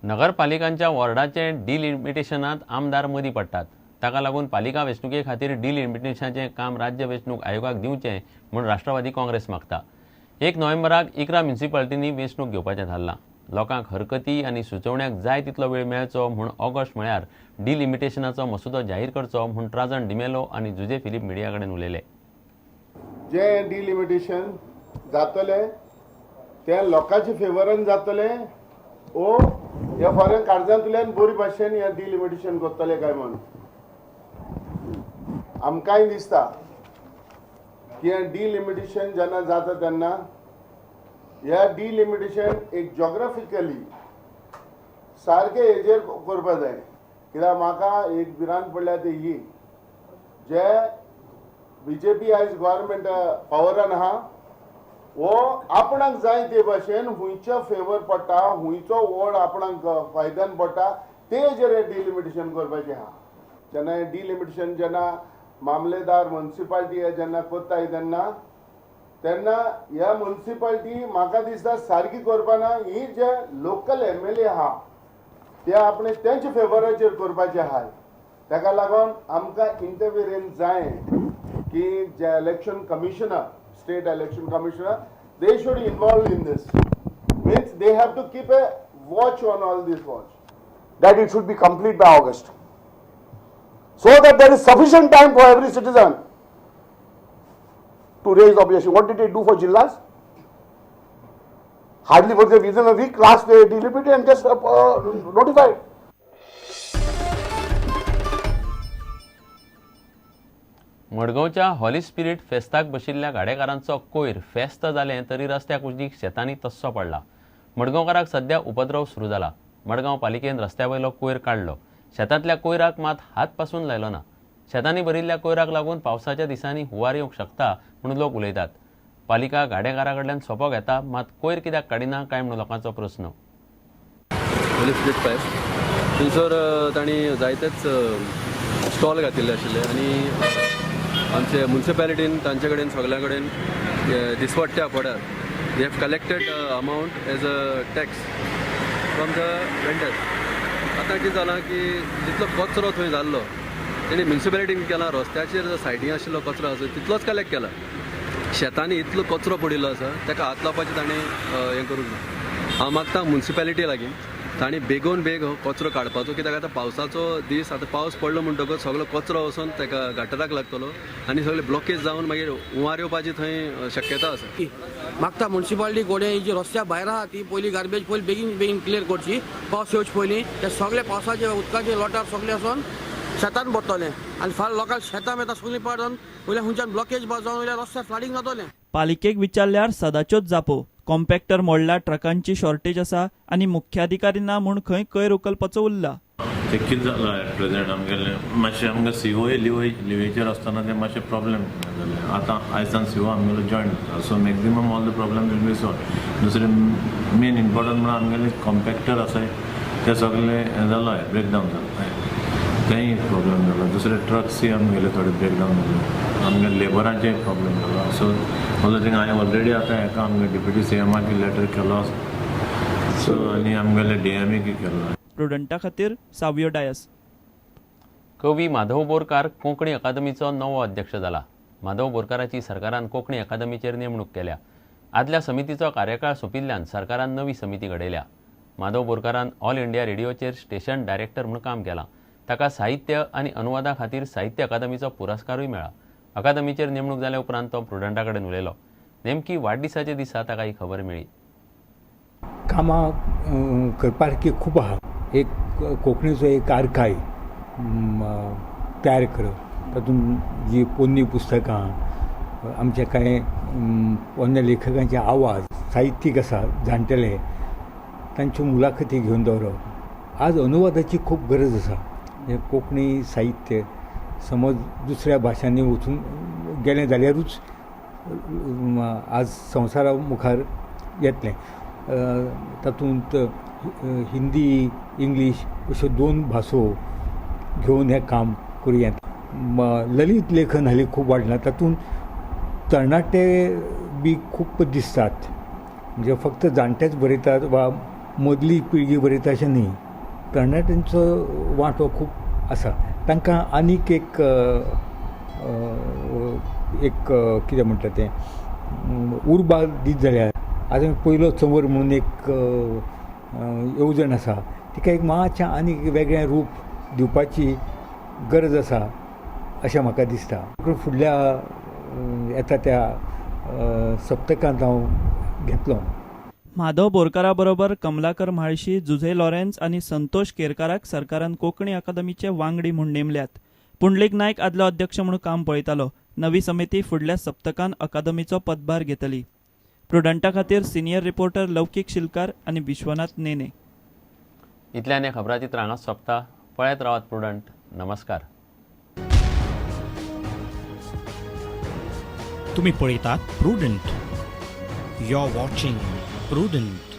नगरपालिकांच्या वॉर्डाचे डिलिमिटेशनात आमदार मदीं पडटात. ताका लागून पालिका वेंचणुके खातीर डिलिमिटेशनाचें काम राज्य वेंचणूक आयोगाक दिवचें म्हूण राष्ट्रवादी काँग्रेस मागता. 1 नोव्हेंबराक 11 म्युनिसिपालिटींनी वेंचणूक घेवपाचें थारलां. लोकांक हरकती आनी सुचोवण्यांक जाय तितलो वेळ मेळचो म्हूण ऑगस्ट म्हळ्यार डिलिमिटेशनाचो मसुदो जाहीर करचो म्हूण ट्राजन डिमेलो आनी जुजे फिलीप मिडिया कडेन उलयले. जे डिलिमिटेशन जातले ते लोकांच्या फेवरान जातले ओ ह्या फॉरेन काळजांतल्यान बरे भाशेन हे डिलिमिटेशन करतले काय म्हणून आमकांय दिसता की हे डिलिमिटेशन जेन्ना जाता तेन्ना ह्या डिलिमिटेशन एक जॉग्राफिकली सारके हेजेर करपा जाय. कित्याक म्हाका एक भिरांत पडल्या ते ही जे बीजेपी आयज गव्हर्मेंट पावरान आहा वो आपणाक जाय ते भाशेन हुंयच्या फेवर पडटा हुंयचो वोट आपणाक फायद्यान पडटा ते हेजेर डिलिमिटेशन करपाचें आहा. जेन्ना हे डिलिमिटेशन जेन्ना मामलेदार म्युनिसिपालिटी जेन्ना करताय तेन्ना ह्या म्युनिसिपालिटी म्हाका दिसता सारकी करपाना ही जे लोकल MLA आहा ते आपणे तेंच्या फेवराचेर करपाचे आहा. ताका लागून आमकां इंटरव्हिरन्स जाय की जे election commissioner State Election Commissioner, they should involve in this. Means they have to keep a watch on all this watch. That it should be complete by August. So that there is sufficient time for every citizen to raise objection. What did they do for Jillas? Hardly was there within a week, last they deliberated and just notified. मडगांवच्या हॉली spirit फेस्ताक बशिल्ल्या गाडेकारांचो कोयर फेस्त जालें तरी रस्त्याक उदीक शेतांनी तस्सो पडला. मडगांवकारांक सध्या उपद्रव सुरू जाला. मडगांव पालिकेन रस्त्या वयलो कोयर काडलो. शेतांतल्या कोयराक मात हात पासून लायलो ना. शेतांनी भरिल्ल्या कोयराक लागून पावसाच्या दिसांनी हुंवार येवंक शकता म्हणून लोक उलयतात. पालिका गाडेकारा कडल्यान सोपो घेता मात कोयर कित्याक काडिना काय म्हणून लोकांचो प्रस्न. हॉली स्पिरीट फेस्त थंयसर तांणी जायतेच स्टॉल घातिल्ले आशिल्ले आनी आमचे म्युनिसिपॅलिटीन तांचे कडेन सगळ्या कडेन दिसवट्ट्या आंकड्यार they have collected amount as a tax from the vendors. आतां कितें जालां की जितलो कचरो थंय जाल्लो तेणी म्युनिसिपॅलिटीन केला रस्त्याचेर सायडीन आशिल्लो कचरो आसा तितलोच कलेक्ट केला. शेतांनी इतलो कचरो पडिल्लो आसा ताका हात लावपाचें ताणें हें करूंक ना. हांव मागता म्युनिसिपॅलिटी लागीं तांणी बेगोन बेग हो कचरो काडपाचो. कित्याक आतां पावसाचो दीस आतां पावस पडलो म्हणटकच सगळो कचरो वचून ताका गटराक लागतलो आनी सगळे ब्लॉकेज जावन मागीर हुंवार येवपाची थंय शक्यता आसा. मागता म्युनिसिपालिटी गोडे जी रस्त्या भायर आहा ती पयली गार्बेज पयली बेगीन बेगीन क्लियर करची. पावस येवचे पयलीं ते सगळे पावसाचे उदकाचे लोटार सगळे वचून शेतान भरतले आनी फाल्यां लोकांक शेतां येता सगळीं पाडून वयल्या खंयच्यान ब्लॉकेज जावन वयल्या रस्त्यार फ्लडिंग जातलें. पालिकेक विचारल्यार सदाच्योच जापो. कॉम्पॅक्टर मोडला, ट्रकांची शॉर्टेज आसा आनी मुख्याधिकारी ना म्हूण खंय कोयर उखलपाचो उरला. ते कितें जालां एट प्रेजेंट आमगेलें मातशें आमकां COA लिवेचेर आसतना ते मातशें प्रॉब्लेम जालें. आतां आयसान CO आमगेलो जॉयन जाता सो maximum all the problem will be solve. दुसरें मेन इम्पॉर्टंट म्हणल्यार आमगेले कॉम्पॅक्टर आसाय ते सगळे हें जालो ब्रेकडावन जालो तेंय प्रॉब्लेम जालो. दुसरे ट्रक्सय आमगेले थोडे ब्रेकडावन जाले. आमगे लेबरांचे प्रॉब्लेम जालो. सो ऑल थिंग हांवें ऑलरेडी आतां हेका आमगे डिप्युटी CMाक लेटर केलो सो आनी आमगेले DMAक केलो. प्रुडंटा खातीर सावियो डायस. कवी माधव बोरकार कोंकणी अकादमीचो नवो अध्यक्ष जाला. माधव बोरकाराची सरकारान कोंकणी अकादमीचेर नेमणूक केल्या. आदल्या समितीचो कार्यकाळ सोंपिल्ल्यान सरकारान नवी समिती घडयल्या. माधव बोरकारान ऑल इंडिया रेडिओचेर स्टेशन डायरेक्टर म्हूण काम केलां. ताका साहित्य आनी अनुवादा खातीर साहित्य अकादमीचो पुरस्कारूय मेळ्ळा. अकादमीचेर नेमणूक जाल्या उपरांत तो प्रुडंटा कडेन उलयलो. नेमकी वाडदिसाच्या दिसा ताका ही खबर मेळ्ळी. कामां करपासारकी खूब आहा. एक कोंकणीचो एक आर्काय तयार करप तातूंत जी पोन्नी पुस्तकां आमचे कांय पोरण्या लेखकांचे आवाज साहित्यीक आसा जाणटेले तांच्यो मुलाखती घेवन दवरप. आज अनुवादाची खूब गरज आसा. हे कोंकणी साहित्य समज दुसऱ्या भाशांनी वचून गेलें जाल्यारूच आज संवसारा मुखार येतलें. तातूंत हिंदी इंग्लीश अश्यो 2 भासो घेवन हें काम करूं येता. ललीत लेखन हालीं खूब वाडलां. तातूंत तरणाटे बी खूब दिसतात. म्हणजे फक्त जाणटेच बरयतात वा मदली पिळगी बरयता अशें न्ही, तरणाट्यांचो वांटो खूब आसा. तांकां आनीक एक कितें म्हणटा तें उर्बा दीत जाल्यार, आतां पयलो चंवर म्हणून एक येवजण आसा, तिका एक मातशें आनीक वेगळें रूप दिवपाची गरज आसा अशें म्हाका दिसता. फुडल्या येता त्या सप्तकांत हांव घेतलो. माधव बोरकारा बरोबर कमलाकर म्हाळशी, जुझे लॉरेन्स आनी संतोष केरकाराक सरकारान कोंकणी अकादमीचे वांगडी म्हूण नेमल्यात. पुंडलीक नायक आदलो अध्यक्ष म्हणून काम पळयतालो. नवी समिती फुडल्या सप्तकांत अकादमीचो पदभार घेतली. प्रुडंटा खातीर सिनियर रिपोर्टर लौकीक शिलकार आनी विश्वनाथ नेने. इतल्यान हे खबराचित्र हांगाच सोंपता. पळयत रावात प्रुडंट. नमस्कार. तुम्ही पळयतात Prudent. You are watching prudent.